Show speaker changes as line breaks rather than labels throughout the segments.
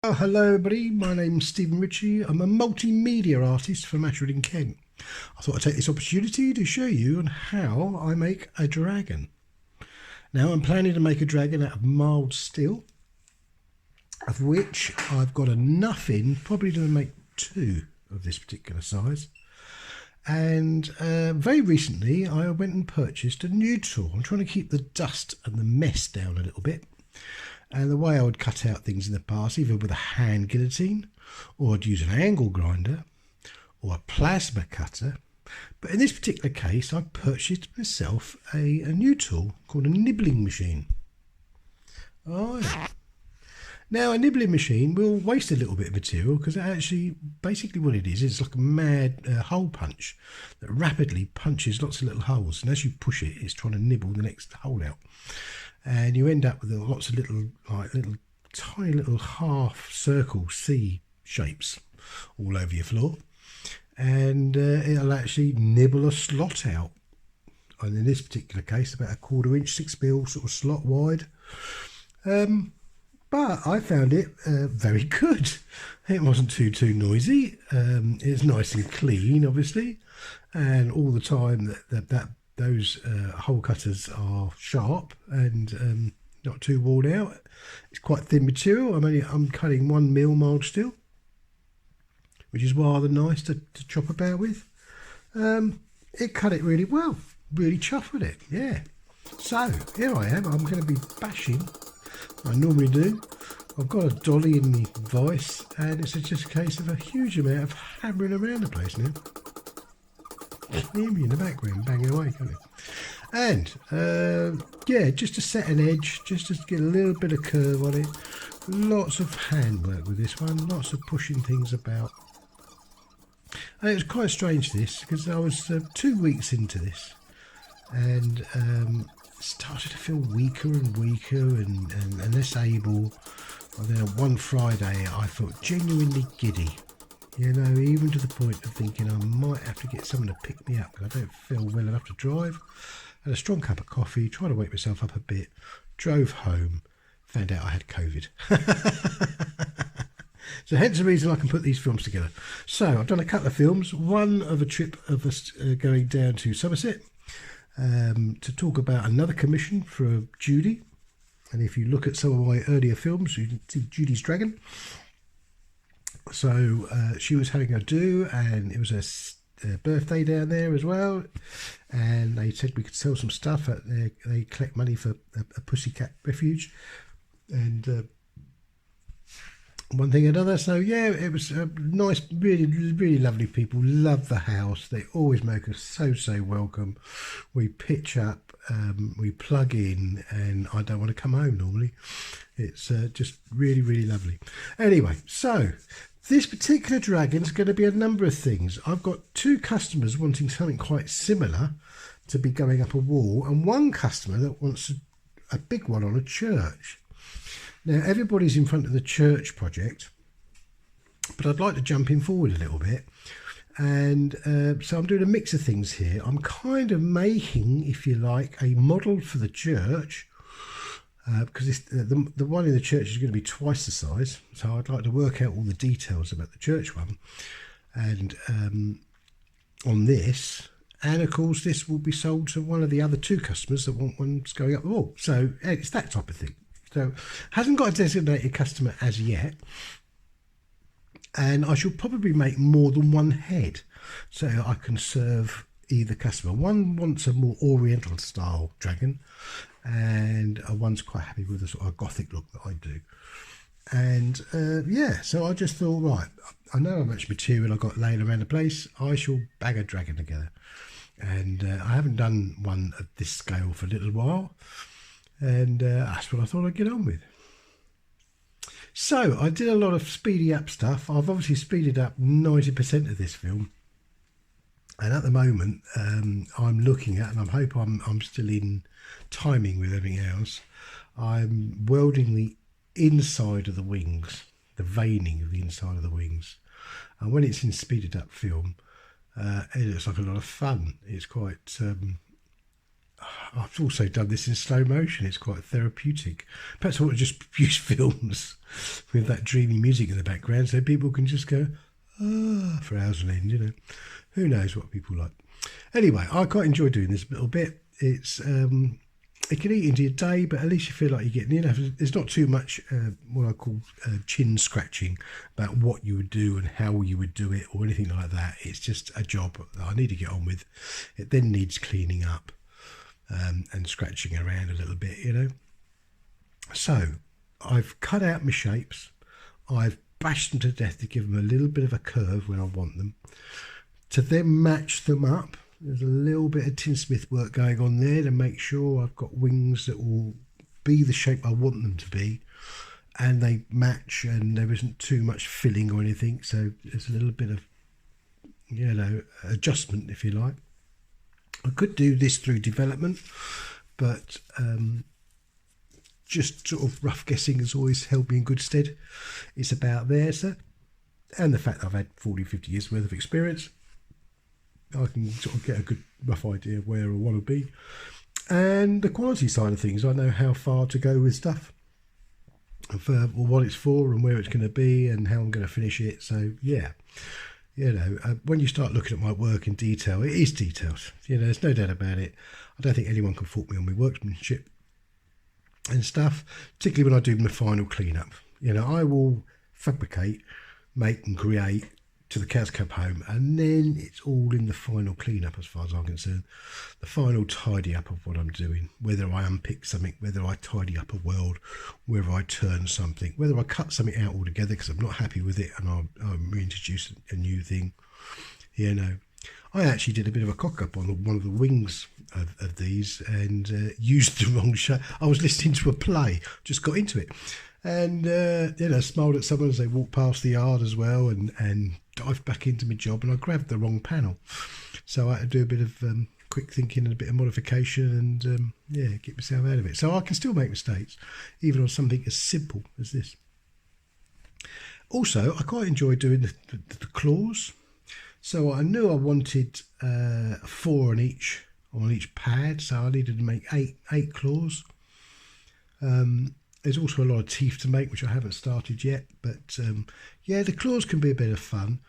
Oh, hello everybody, my name's Stephen Ritchie. I'm a multimedia artist from Ashford in Kent. I thought I'd take this opportunity to show you on how I make a dragon. Now I'm planning to make a dragon out of mild steel, of which I've got enough in, probably to make two of this particular size. And very recently I went and purchased a new tool. I'm trying to keep the dust and the mess down a little bit. And the way I would cut out things in the past, either with a hand guillotine, or I'd use an angle grinder, or a plasma cutter. But in this particular case, I purchased myself a new tool called a nibbling machine. Oh, yeah. Now, a nibbling machine will waste a little bit of material because actually, basically what it is, it's like a mad hole punch that rapidly punches lots of little holes. And as you push it, it's trying to nibble the next hole out. And you end up with lots of tiny little half circle C shapes all over your floor, and it'll actually nibble a slot out. And in this particular case, about a 1/4 inch, 6mm sort of slot wide. But I found it very good. It wasn't too noisy. It's nice and clean, obviously, and all the time those hole cutters are sharp and not too worn out. It's quite thin material. I'm cutting 1mm mild steel, which is rather nice to chop about with. It cut it really well. Really chuffed with it. Yeah. So here I am. I'm going to be bashing. I normally do. I've got a dolly in the vice, and it's just a case of a huge amount of hammering around the place now. Hear me in the background banging away, can't you? And yeah, just to set an edge, just to get a little bit of curve on it. Lots of handwork with this one, lots of pushing things about. And it was quite strange this, because I was 2 weeks into this, and started to feel weaker and weaker and less able. And then on one Friday I felt genuinely giddy. You know, even to the point of thinking I might have to get someone to pick me up because I don't feel well enough to drive. Had a strong cup of coffee, tried to wake myself up a bit, drove home, found out I had COVID. So hence the reason I can put these films together. So I've done a couple of films, one of a trip of us going down to Somerset to talk about another commission for Judy. And if you look at some of my earlier films, you can see Judy's dragon. So she was having a do, and it was her birthday down there as well, and they said we could sell some stuff. They collect money for a pussycat refuge, and one thing or another. So yeah, it was nice, really lovely people. Love the house. They always make us so welcome. We pitch up, we plug in, and I don't want to come home normally. It's just really lovely. Anyway, so this particular dragon is going to be a number of things. I've got two customers wanting something quite similar to be going up a wall, and one customer that wants a big one on a church. Now, everybody's in front of the church project, but I'd like to jump in forward a little bit. And so I'm doing a mix of things here. I'm kind of making, if you like, a model for the church, because the one in the church is going to be twice the size. So I'd like to work out all the details about the church one. And on this, and of course this will be sold to one of the other two customers that want ones going up the wall. So it's that type of thing. So hasn't got a designated customer as yet, and I shall probably make more than one head so I can serve either customer. One wants a more oriental style dragon, and one's quite happy with the sort of gothic look that I do. And yeah, so I just thought, right, I know how much material I've got laying around the place. I shall bag a dragon together, and I haven't done one at this scale for a little while. And that's what I thought I'd get on with. So I did a lot of speedy up stuff. I've obviously speeded up 90% of this film, and at the moment I'm looking at, and I hope I'm still in timing with everything else, I'm welding the inside of the wings, the veining of the inside of the wings. And when it's in speeded up film, it looks like a lot of fun. It's quite I've also done this in slow motion. It's quite therapeutic. Perhaps I want to just produce films with that dreamy music in the background so people can just go, for hours on end, you know. Who knows what people like. Anyway, I quite enjoy doing this little bit. It's it can eat into your day, but at least you feel like you're getting, you know, there's not too much what I call chin scratching about what you would do and how you would do it or anything like that. It's just a job that I need to get on with. It then needs cleaning up and scratching around a little bit, you know. So I've cut out my shapes. I've bashed them to death to give them a little bit of a curve when I want them. To then match them up, there's a little bit of tinsmith work going on there to make sure I've got wings that will be the shape I want them to be, and they match, and there isn't too much filling or anything. So there's a little bit of, you know, adjustment, if you like. I could do this through development, but just sort of rough guessing has always held me in good stead. It's about there, so, and the fact that I've had 40, 50 years worth of experience, I can sort of get a good rough idea of where I want to be. And the quality side of things, I know how far to go with stuff, and for what it's for and where it's going to be and how I'm going to finish it. So yeah, you know, when you start looking at my work in detail, it is detailed. You know, there's no doubt about it. I don't think anyone can fault me on my workmanship and stuff, particularly when I do my final cleanup. You know, I will fabricate, make and create to the cows come home, and then it's all in the final cleanup as far as I'm concerned. The final tidy up of what I'm doing, whether I unpick something, whether I tidy up a world, whether I turn something, whether I cut something out altogether because I'm not happy with it and I'm reintroduce a new thing. You know, I actually did a bit of a cock up on one of the wings of these and used the wrong shape. I was listening to a play, just got into it, and you know, smiled at someone as they walked past the yard as well, and dived back into my job, and I grabbed the wrong panel, so I had to do a bit of quick thinking and a bit of modification, and yeah, get myself out of it. So I can still make mistakes even on something as simple as this. Also, I quite enjoy doing the claws. So I knew I wanted 4 on each pad, so I needed to make eight claws. There's also a lot of teeth to make, which I haven't started yet, but yeah, the claws can be a bit of fun.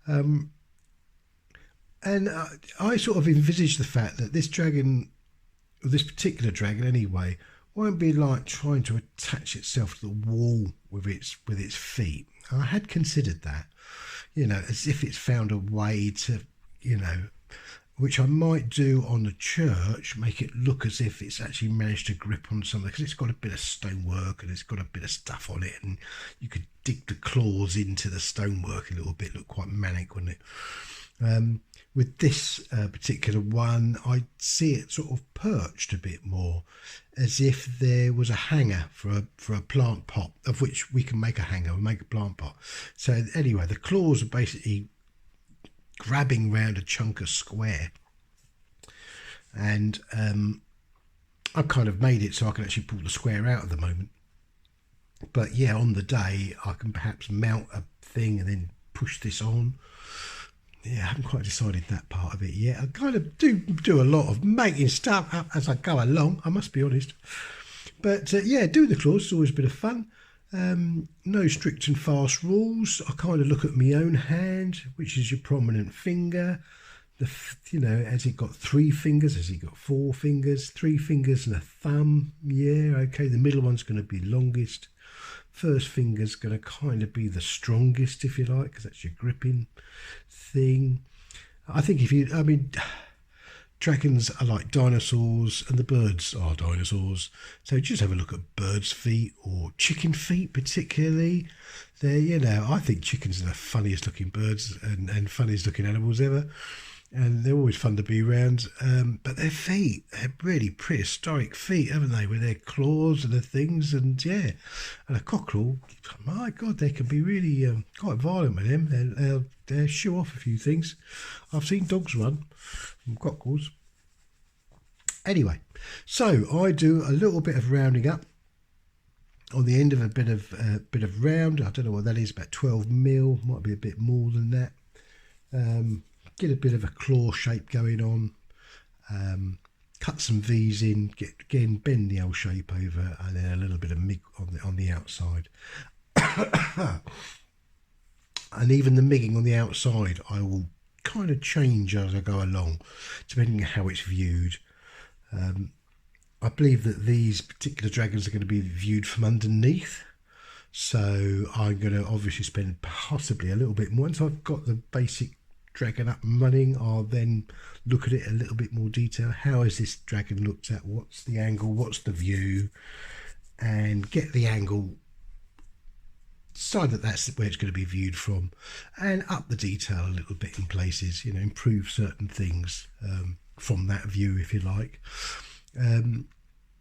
And I sort of envisage the fact that this dragon, this particular dragon anyway, won't be like trying to attach itself to the wall with its feet. I had considered that, you know, as if it's found a way to, you know, which I might do on the church, make it look as if it's actually managed to grip on something, because it's got a bit of stonework and it's got a bit of stuff on it, and you could dig the claws into the stonework a little bit, look quite manic, wouldn't it? With this particular one, I see it sort of perched a bit more, as if there was a hanger for a plant pot, of which we can make a hanger, we'll make a plant pot. So anyway, the claws are basically grabbing round a chunk of square, and I've kind of made it so I can actually pull the square out at the moment. But yeah, on the day I can perhaps mount a thing and then push this on. Yeah, I haven't quite decided that part of it yet. I kind of do a lot of making stuff up as I go along, I must be honest. But yeah, doing the claws is always a bit of fun. No strict and fast rules. I kind of look at my own hand, which is your prominent finger. You know, has it got 3 fingers? Has it got 4 fingers? 3 fingers and a thumb? Yeah, okay. The middle one's going to be longest. First finger's going to kind of be the strongest, if you like, because that's your gripping thing. I think dragons are like dinosaurs, and the birds are dinosaurs. So just have a look at birds' feet or chicken feet, particularly. You know, I think chickens are the funniest looking birds and funniest looking animals ever. And they're always fun to be around. But their feet, they're really prehistoric feet, haven't they? With their claws and the things, and yeah. And a cockerel, my God, they can be really quite violent with them. They'll shoo off a few things. I've seen dogs run from cockerels. Anyway, so I do a little bit of rounding up on the end of a bit of round. I don't know what that is, about 12 mil, might be a bit more than that. Get a bit of a claw shape going on. cut some V's in, bend the L shape over, and then a little bit of MIG on the outside. And even the MIGging on the outside, I will kind of change as I go along, depending on how it's viewed. I believe that these particular dragons are going to be viewed from underneath, so I'm going to obviously spend possibly a little bit more. Once I've got the basic dragon up and running, I'll then look at it a little bit more detail. How is this dragon looked at? What's the angle? What's the view? And get the angle, decide that that's where it's going to be viewed from, and up the detail a little bit in places, you know, improve certain things from that view, if you like.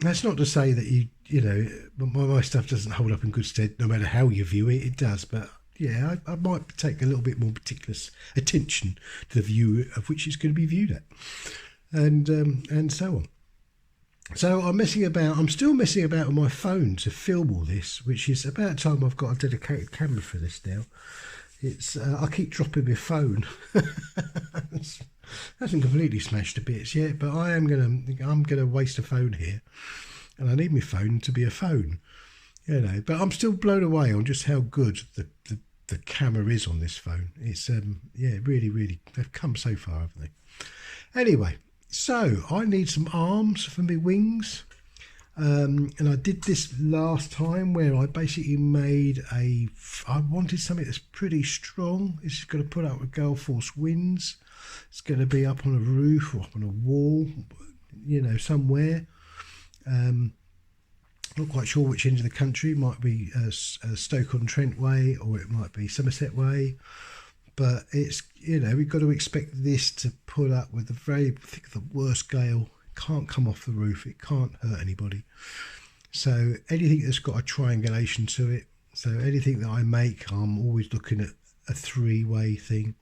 That's not to say that you know my stuff doesn't hold up in good stead no matter how you view it. It does, but yeah, I might take a little bit more meticulous attention to the view of which it's going to be viewed at, and so on. So I'm still messing about with my phone to film all this, which is about time I've got a dedicated camera for this now. It's I keep dropping my phone. Hasn't completely smashed to bits yet, but I'm gonna waste a phone here, and I need my phone to be a phone, you know. But I'm still blown away on just how good the camera is on this phone. It's yeah, really they've come so far, haven't they? Anyway, so I need some arms for my wings. And I did this last time where I basically made I wanted something that's pretty strong. This is going to put up with gale force winds. It's going to be up on a roof or up on a wall, you know, somewhere. Not quite sure which end of the country. It might be Stoke-on-Trent way, or it might be Somerset way. But it's, you know, we've got to expect this to put up with the worst gale. Can't come off the roof, it can't hurt anybody. So anything that's got a triangulation to it, so anything that I make, I'm always looking at a three-way thing.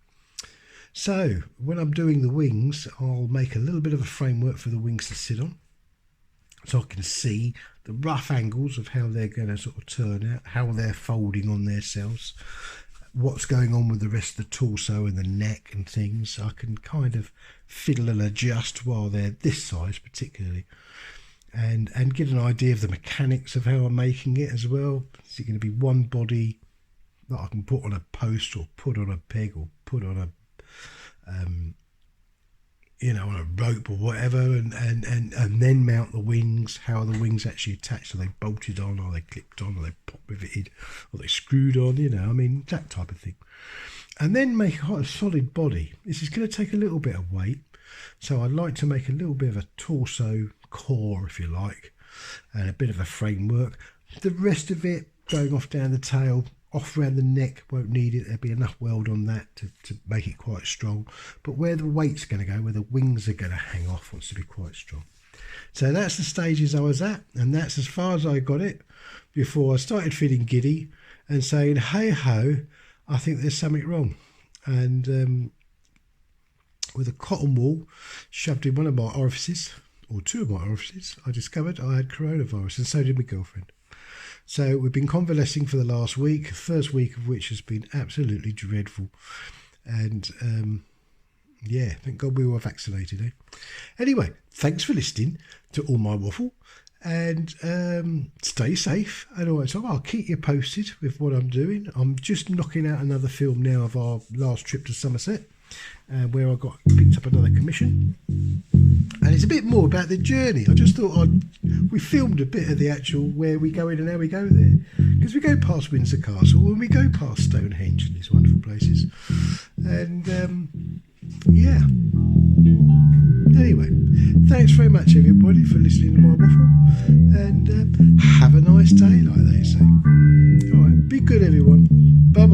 So when I'm doing the wings, I'll make a little bit of a framework for the wings to sit on, so I can see the rough angles of how they're going to sort of turn out, how they're folding on themselves, what's going on with the rest of the torso and the neck and things. I can kind of fiddle and adjust while they're this size particularly, and get an idea of the mechanics of how I'm making it as well. Is it going to be one body that I can put on a post or put on a peg or put on a you know, on a rope or whatever, and then mount the wings? How are the wings actually attached? Are they bolted on? Are they clipped on? Are they pop riveted? Are they screwed on? You know, I mean, that type of thing. And then make quite a solid body. This is going to take a little bit of weight, so I'd like to make a little bit of a torso core, if you like, and a bit of a framework. The rest of it going off down the tail, off around the neck, won't need it. There'll be enough weld on that to make it quite strong. But where the weight's going to go, where the wings are going to hang off, wants to be quite strong. So that's the stages I was at, and that's as far as I got it before I started feeling giddy and saying, hey ho, I think there's something wrong. And with a cotton wool shoved in one of my orifices, or two of my orifices, I discovered I had coronavirus, and so did my girlfriend. So we've been convalescing for the last week, first week of which has been absolutely dreadful. And yeah, thank God we were vaccinated, eh? Anyway, thanks for listening to all my waffle, and stay safe and all that. So I'll keep you posted with what I'm doing. I'm just knocking out another film now of our last trip to Somerset, where I picked up another commission, and it's a bit more about the journey. I just thought we filmed a bit of the actual where we go in and how we go there, because we go past Windsor Castle and we go past Stonehenge and these wonderful places, and yeah. Anyway, thanks very much everybody for listening to my waffle, and have a nice day, like they say. All right, be good everyone. Bye.